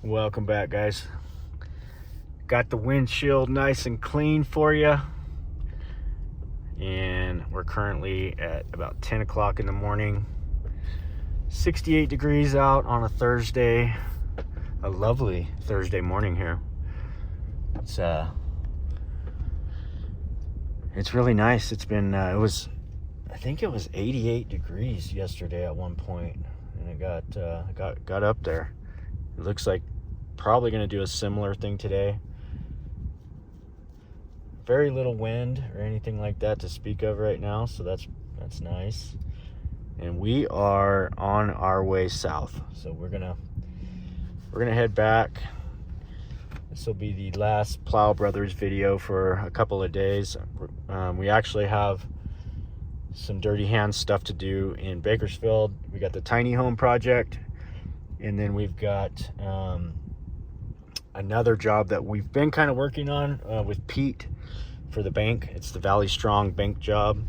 Welcome back, guys. Got the windshield nice and clean for you. And we're currently at about 10 o'clock in the morning. 68 degrees out on a Thursday. A lovely Thursday morning here. It's really nice. It's been, I think it was 88 degrees yesterday at one point, and it got up there. It looks like probably going to do a similar thing today. Very little wind or anything like that to speak of right now, so that's nice. And we are on our way south, so we're gonna head back. This will be the last Plow Brothers video for a couple of days. We actually have some dirty hands stuff to do in Bakersfield. We got the tiny home project, and then we've got another job that we've been kind of working on with Pete for the bank. It's the Valley Strong bank job.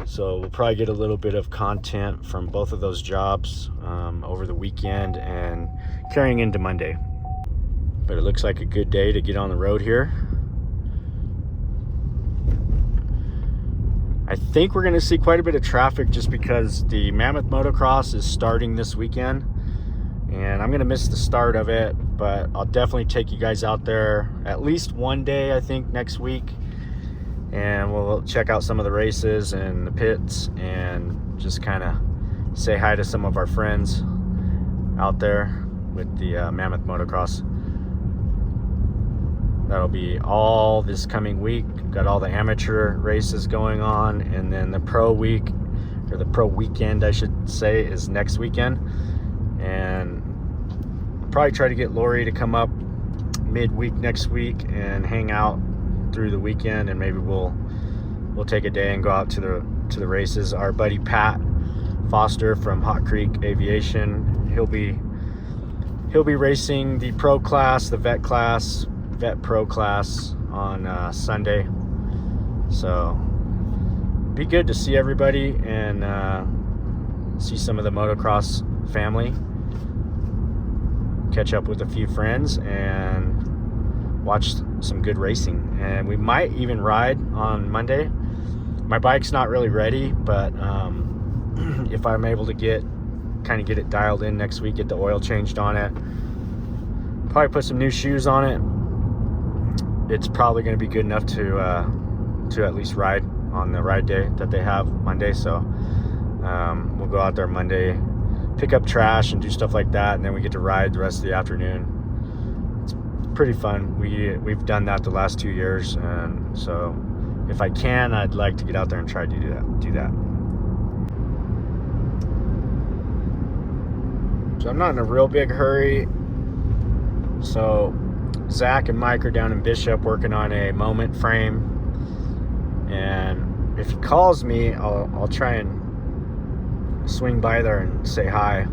So we'll probably get a little bit of content from both of those jobs over the weekend and carrying into Monday. But it looks like a good day to get on the road here. I think we're gonna see quite a bit of traffic just because the Mammoth motocross is starting this weekend. And I'm gonna miss the start of it, but I'll definitely take you guys out there at least one day, I think, next week. And we'll check out some of the races and the pits and just kind of say hi to some of our friends out there with the Mammoth motocross. That'll be all this coming week. Got all the amateur races going on, and then the pro week, or the pro weekend I should say, is next weekend. And I'll probably try to get Lori to come up midweek next week and hang out through the weekend, and maybe we'll take a day and go out to the races. Our buddy Pat Foster from Hot Creek Aviation, he'll be racing the pro class, the vet pro class on Sunday. So be good to see everybody and see some of the motocross family, catch up with a few friends, and watch some good racing. And we might even ride on Monday. My bike's not really ready, but if I'm able to get it dialed in next week, get the oil changed on it, probably put some new shoes on it, it's probably going to be good enough to at least ride on the ride day that they have Monday. So we'll go out there Monday, pick up trash and do stuff like that, and then we get to ride the rest of the afternoon. It's pretty fun. We've done that the last 2 years, and so if I can, I'd like to get out there and try to do that. So I'm not in a real big hurry. So Zach and Mike are down in Bishop working on a Moment frame, and if he calls me, I'll try and swing by there and say hi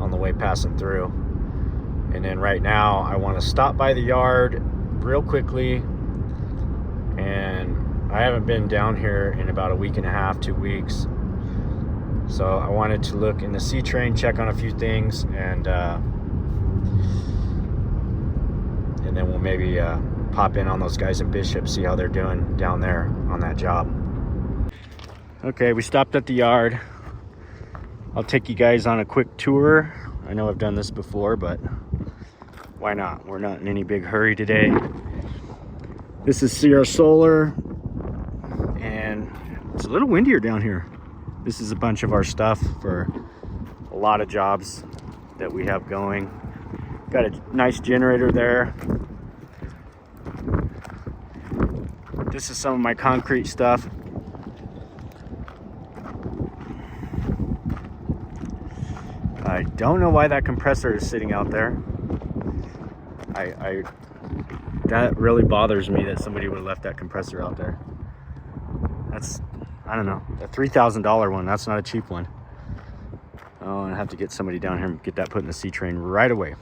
on the way passing through. And then right now I want to stop by the yard real quickly, and I haven't been down here in about a week and a half, 2 weeks. So I wanted to look in the C-train, check on a few things, and then we'll maybe pop in on those guys in Bishop, see how they're doing down there on that job. Okay, we stopped at the yard. I'll take you guys on a quick tour. I know I've done this before, but why not? We're not in any big hurry today. This is Sierra Solar, and it's a little windier down here. This is a bunch of our stuff for a lot of jobs that we have going. Got a nice generator there. This is some of my concrete stuff. I don't know why that compressor is sitting out there. That really bothers me that somebody would have left that compressor out there. That's, I don't know, a $3,000 one. That's not a cheap one. Oh, and I have to get somebody down here and get that put in the C-train right away.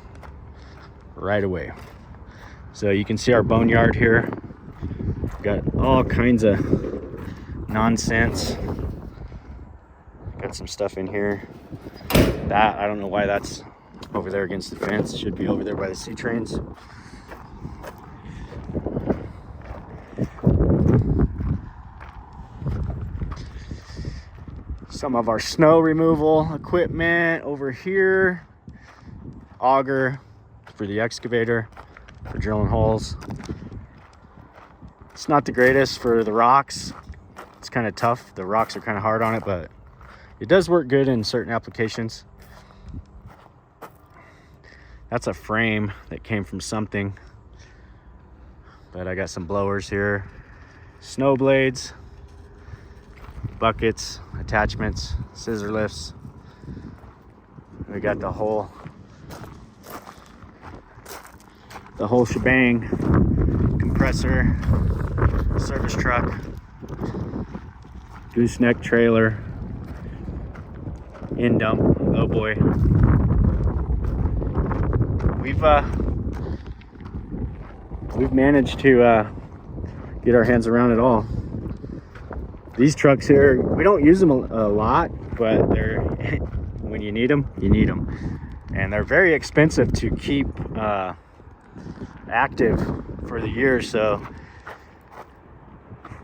So you can see our boneyard here. We've got all kinds of nonsense. Got some stuff in here. That, I don't know why that's over there against the fence. Should be over there by the sea trains. Some of our snow removal equipment over here. Auger for the excavator for drilling holes. It's not the greatest for the rocks. It's kind of tough. The rocks are kind of hard on it, but it does work good in certain applications. That's a frame that came from something. But I got some blowers here. Snow blades, buckets, attachments, scissor lifts. We got the whole shebang. Compressor, service truck, gooseneck trailer, end dump. Oh boy. We've managed to get our hands around it all. These trucks here, we don't use them a lot, but they're when you need them, you need them. And they're very expensive to keep active for the year, so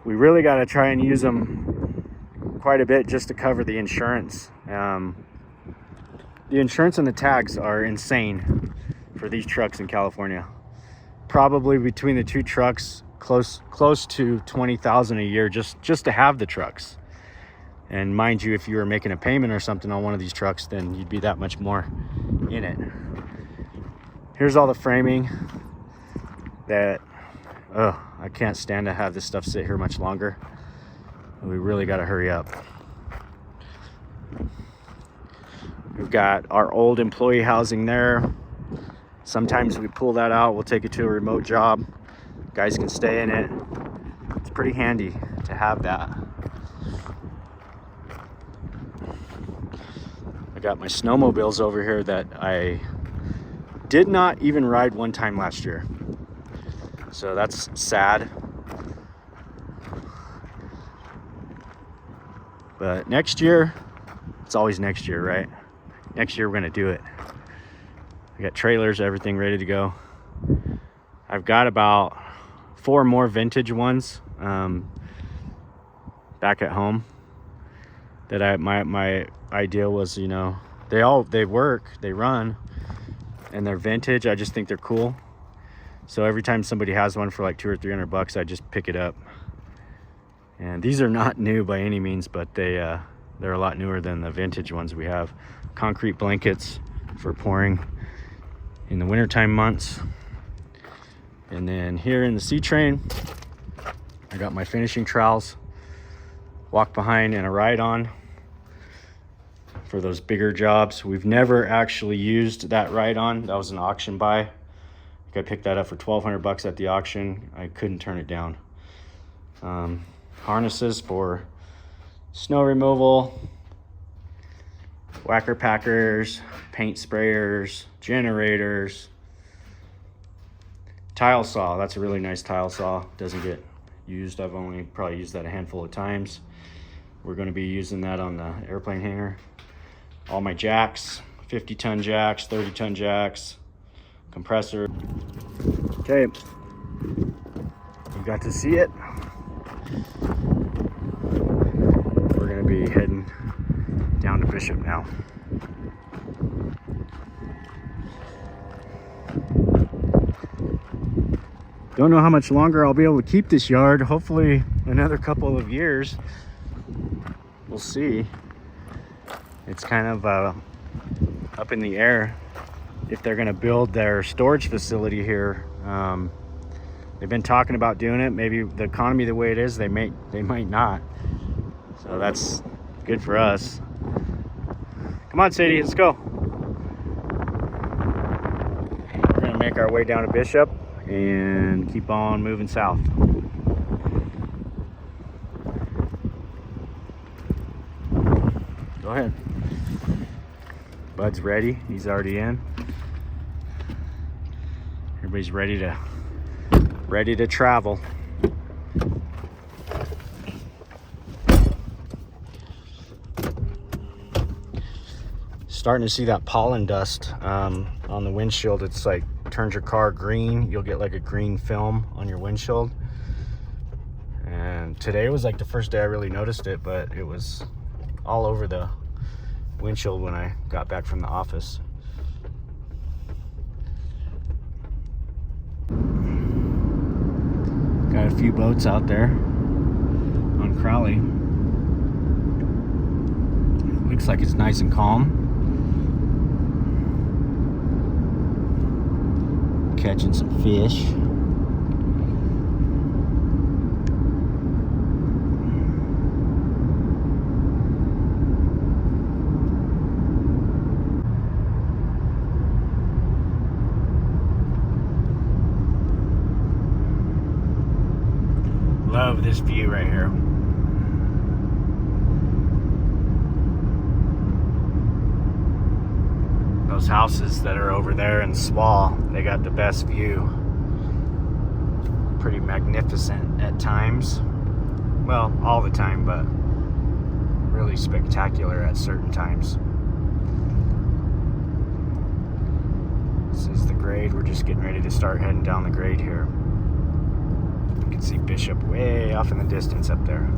we really got to try and use them quite a bit just to cover the insurance. The insurance and the tags are insane for these trucks in California. Probably between the two trucks, close to $20,000 a year just to have the trucks. And mind you, if you were making a payment or something on one of these trucks, then you'd be that much more in it. Here's all the framing that I can't stand to have this stuff sit here much longer. We really got to hurry up. We've got our old employee housing there. Sometimes we pull that out, we'll take it to a remote job. Guys can stay in it. It's pretty handy to have that. I got my snowmobiles over here that I did not even ride one time last year. So that's sad. But next year, it's always next year, right? Next year we're gonna do it. I got trailers, everything ready to go. I've got about 4 more vintage ones back at home that my idea was, you know, they work, they run, and they're vintage. I just think they're cool. So every time somebody has one for like $200 or $300, I just pick it up. And these are not new by any means, but they're a lot newer than the vintage ones we have. Concrete blankets for pouring in the wintertime months. And then here in the C train, I got my finishing trowels, walk behind and a ride on for those bigger jobs. We've never actually used that ride on. That was an auction buy. I picked that up for $1,200 at the auction. I couldn't turn it down. Harnesses for snow removal, whacker packers, paint sprayers, generators, tile saw. That's a really nice tile saw. Doesn't get used. I've only probably used that a handful of times. We're going to be using that on the airplane hangar. All my jacks, 50-ton jacks, 30-ton jacks, compressor. Okay, you got to see it. We're going to be heading down to Bishop now. Don't know how much longer I'll be able to keep this yard. Hopefully another couple of years. We'll see. It's kind of up in the air if they're going to build their storage facility here. They've been talking about doing it. Maybe the economy the way it is, they might not. So that's good for us. Come on, Sadie, let's go. We're going to make our way down to Bishop and keep on moving south. Go ahead. Bud's ready. He's already in. Everybody's ready to travel. starting to see that pollen dust on the windshield. It's like turns your car green. You'll get like a green film on your windshield. And today was like the first day I really noticed it, but it was all over the windshield when I got back from the office. Got a few boats out there on Crowley. Looks like it's nice and calm. Catching some fish. Love this view right here. Those houses that are over there in Swall, they got the best view. Pretty magnificent at times. Well, all the time, but really spectacular at certain times. This is the grade. We're just getting ready to start heading down the grade here. You can see Bishop way off in the distance up there.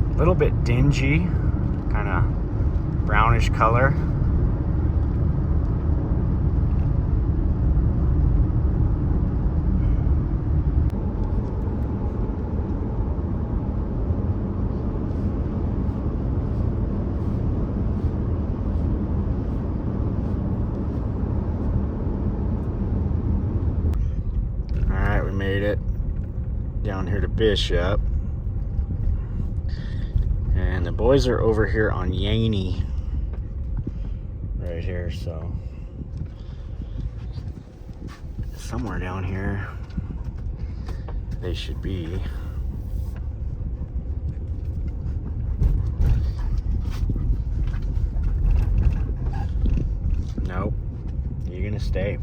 A little bit dingy, kind of brownish color. Alright, we made it down here to Bishop. And the boys are over here on Yaney right here, so somewhere down here they should be. Nope, you're gonna stay.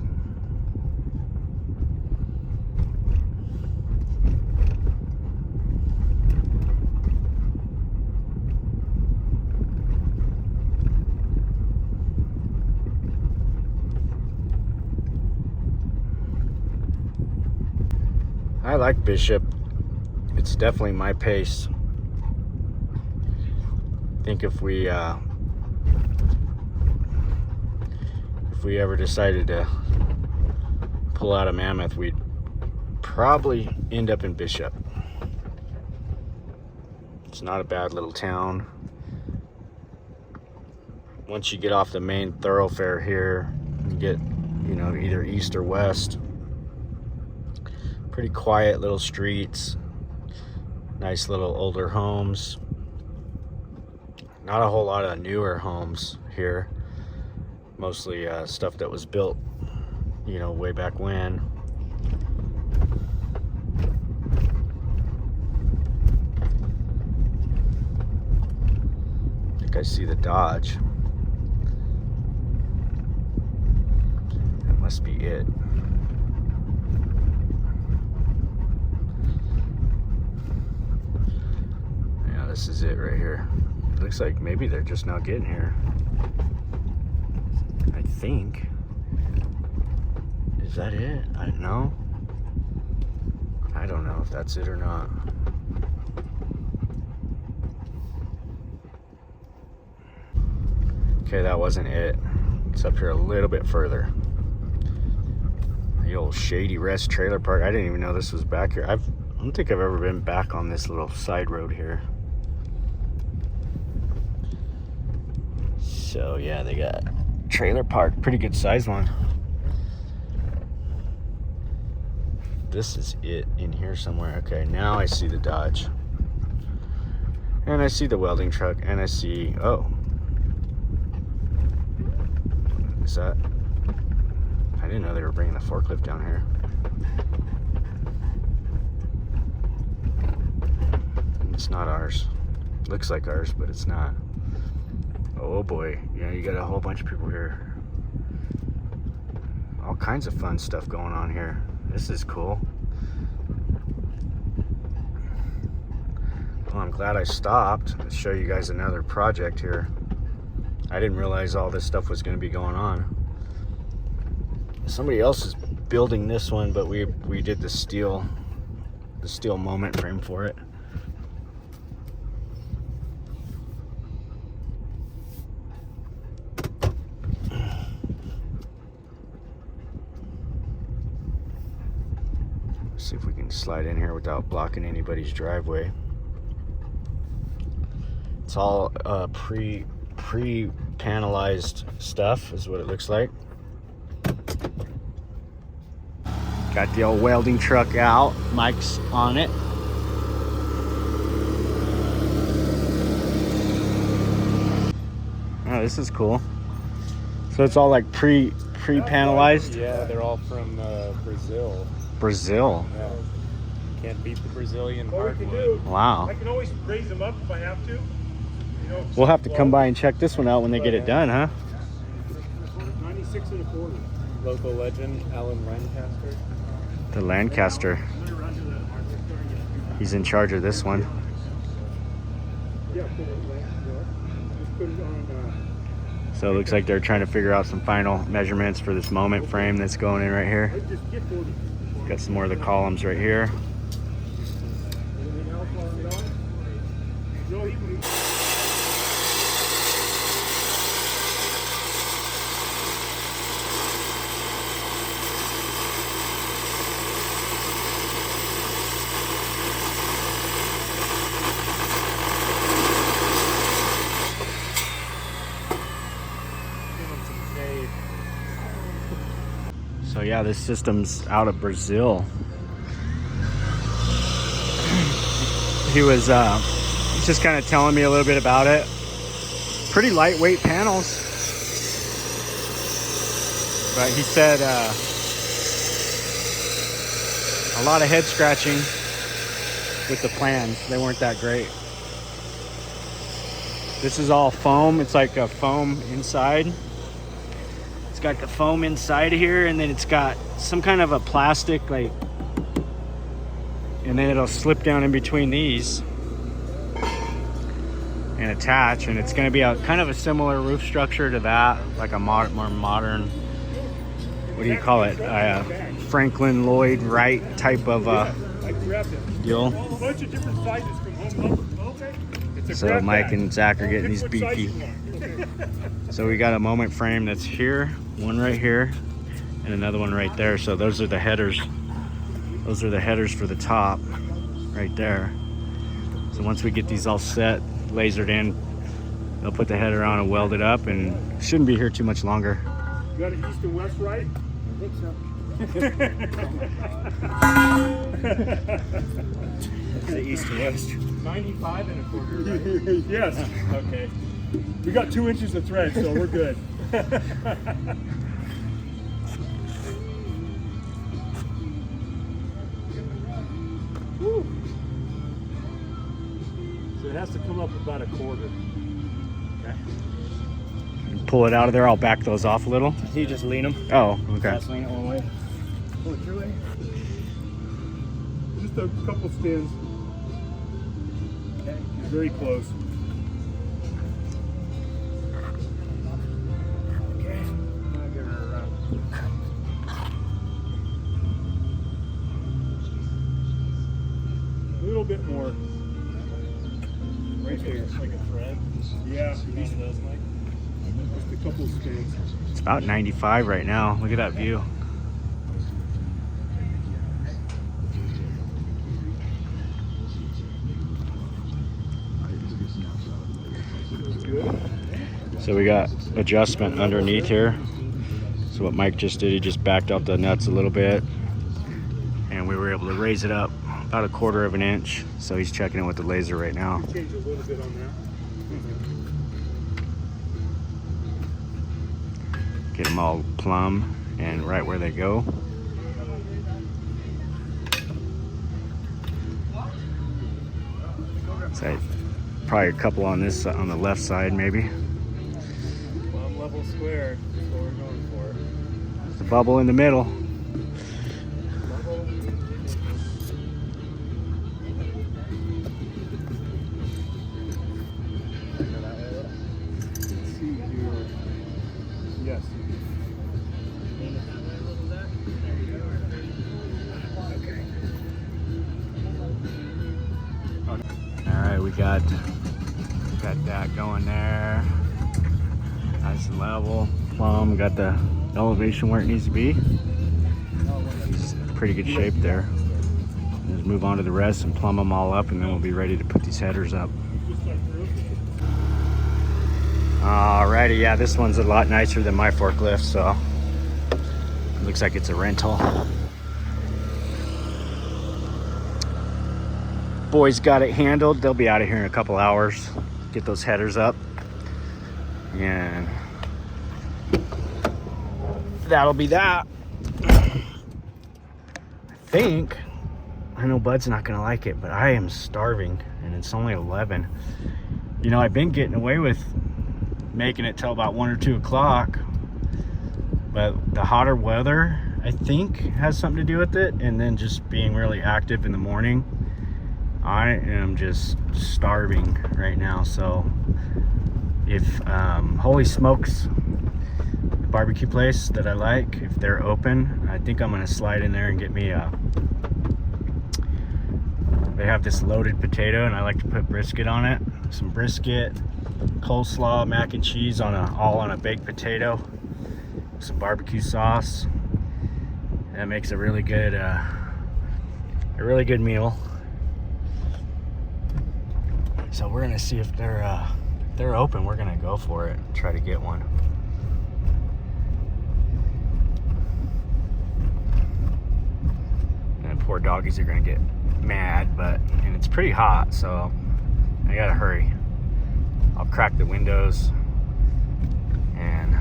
I like Bishop. It's definitely my pace. I think if we ever decided to pull out of Mammoth, we'd probably end up in Bishop. It's not a bad little town. Once you get off the main thoroughfare here, you get, you know, either east or west. Pretty quiet little streets, nice little older homes. Not a whole lot of newer homes here. Mostly stuff that was built, you know, way back when. I think I see the Dodge. That must be it. This is it right here. Looks like maybe they're just not getting here. I think. Is that it? I don't know. I don't know if that's it or not. Okay, that wasn't it. It's up here a little bit further. The old Shady Rest Trailer Park. I didn't even know this was back here. I don't think I've ever been back on this little side road here. So yeah, they got trailer park, pretty good size one. This is it in here somewhere. Okay, now I see the Dodge. And I see the welding truck, and I see, oh. Is that, I didn't know they were bringing the forklift down here. It's not ours. Looks like ours, but it's not. Oh boy, yeah, you got a whole bunch of people here. All kinds of fun stuff going on here. This is cool. Well, I'm glad I stopped to show you guys another project here. I didn't realize all this stuff was going to be going on. Somebody else is building this one, but we did the steel moment frame for it. See if we can slide in here without blocking anybody's driveway. It's all pre-panelized stuff is what it looks like. Got the old welding truck out. Mike's on it. Oh, this is cool. So it's all like pre-panelized? Yeah, they're all from Brazil. Brazil? Yeah. Can't beat the Brazilian hardwood. Wow. I can always raise them up if I have to. We'll have to come by and check this one out when they get it done, huh? 96 1/4. Local legend, Alan Lancaster. The Lancaster. He's in charge of this one. Yeah, just put it on. So it looks like they're trying to figure out some final measurements for this moment frame that's going in right here. Just get 40. Got some more of the columns right here. Anything else on it on? No, he can. So yeah, this system's out of Brazil. He was just kind of telling me a little bit about it. Pretty lightweight panels. But he said a lot of head scratching with the plans. They weren't that great. This is all foam. It's like a foam inside. It's got the foam inside here, and then it's got some kind of a plastic, like, and then it'll slip down in between these and attach, and it's going to be a kind of a similar roof structure to that, like a more modern, what do you call it, Franklin Lloyd Wright type of deal. A bunch of different sizes from home. Okay. So Mike and Zach are getting these beefy. So we got a moment frame that's here, one right here, and another one right there. So those are the headers. Those are the headers for the top right there. So once we get these all set, lasered in, they'll put the header on and weld it up, and shouldn't be here too much longer. You got it east and west, right? I think so. The east and west. 95 1/4, right? Yes. Okay. We got 2 inches of thread, so we're good. Woo. So it has to come up about 1/4. Okay. Pull it out of there. I'll back those off a little. You just lean them. Oh, okay. Just lean it one way. Pull it your way. Just a couple spins. Okay. Very close. Okay. I'll give her a run. A little bit more. Right here. Like a thread. Yeah. One of those, Mike. Just a couple spins. It's about 95 right now. Look at that view. Good. So we got adjustment underneath here. So what Mike just did, he just backed out the nuts a little bit, and we were able to raise it up about 1/4 of an inch. So he's checking it with the laser right now. Change a little bit on that. Get them all plumb and right where they go. So probably a couple on this, on the left side maybe. Plumb level square is what we're going for. There's a bubble in the middle. got that going there. Nice and level. Plumb got the elevation where it needs to be. He's in pretty good shape there. Just move on to the rest and plumb them all up, and then we'll be ready to put these headers up. Alrighty, yeah, this one's a lot nicer than my forklift, so it looks like it's a rental. Boys got it handled. They'll be out of here in a couple hours. Get those headers up, and that'll be that. I know Bud's not gonna like it, but I am starving, and it's only 11. You know, I've been getting away with making it till about 1 or 2 o'clock, but the hotter weather, I think, has something to do with it, and then just being really active in the morning. I am just starving right now. So if Holy Smokes, the barbecue place that I like, if they're open, I think I'm gonna slide in there and get me a, they have this loaded potato, and I like to put brisket on it. Some brisket, coleslaw, mac and cheese all on a baked potato, some barbecue sauce. That makes a really good meal. So we're gonna see if they're open. We're gonna go for it, try to get one. And poor doggies are gonna get mad, and it's pretty hot, so I gotta hurry. I'll crack the windows, and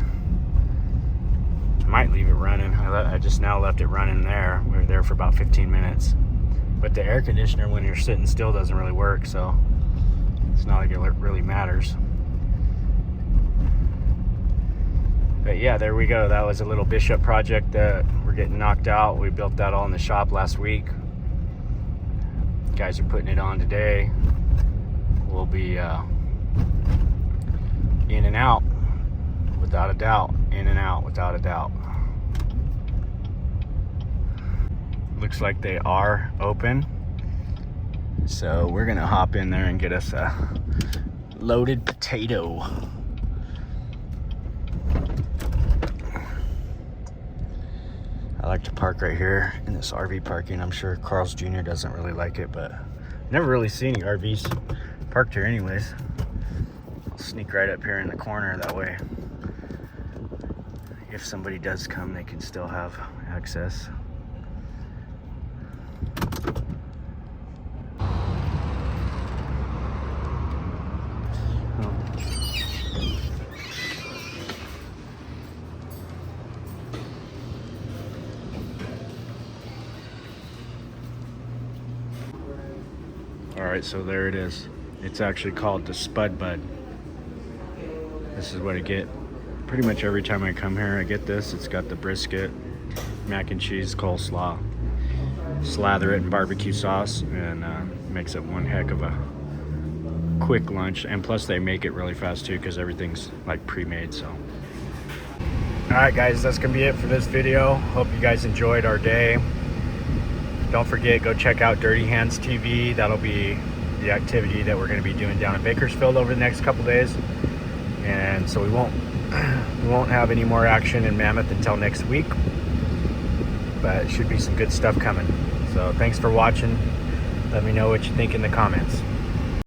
I might leave it running. I just now left it running there. We were there for about 15 minutes. But the air conditioner, when you're sitting still, doesn't really work, so it's not like it really matters. But yeah, there we go. That was a little Bishop project that we're getting knocked out. We built that all in the shop last week. Guys are putting it on today. We'll be in and out without a doubt. In and out without a doubt. Looks like they are open. So we're gonna hop in there and get us a loaded potato. I like to park right here in this RV parking. I'm sure Carl's Jr. doesn't really like it, but I've never really seen any RVs parked here anyways. I'll sneak right up here in the corner, that way if somebody does come, they can still have access. All right, so there it is. It's actually called the Spud Bud. This is what I get pretty much every time I come here. I get this. It's got the brisket, mac and cheese, coleslaw. Slather it in barbecue sauce, and makes it one heck of a quick lunch. And plus they make it really fast too, because everything's like pre-made. So all right guys, that's gonna be it for this video. Hope you guys enjoyed our day. Don't forget, go check out Dirty Hands TV. That'll be the activity that we're going to be doing down in Bakersfield over the next couple days. And so we won't have any more action in Mammoth until next week. But it should be some good stuff coming. So thanks for watching. Let me know what you think in the comments.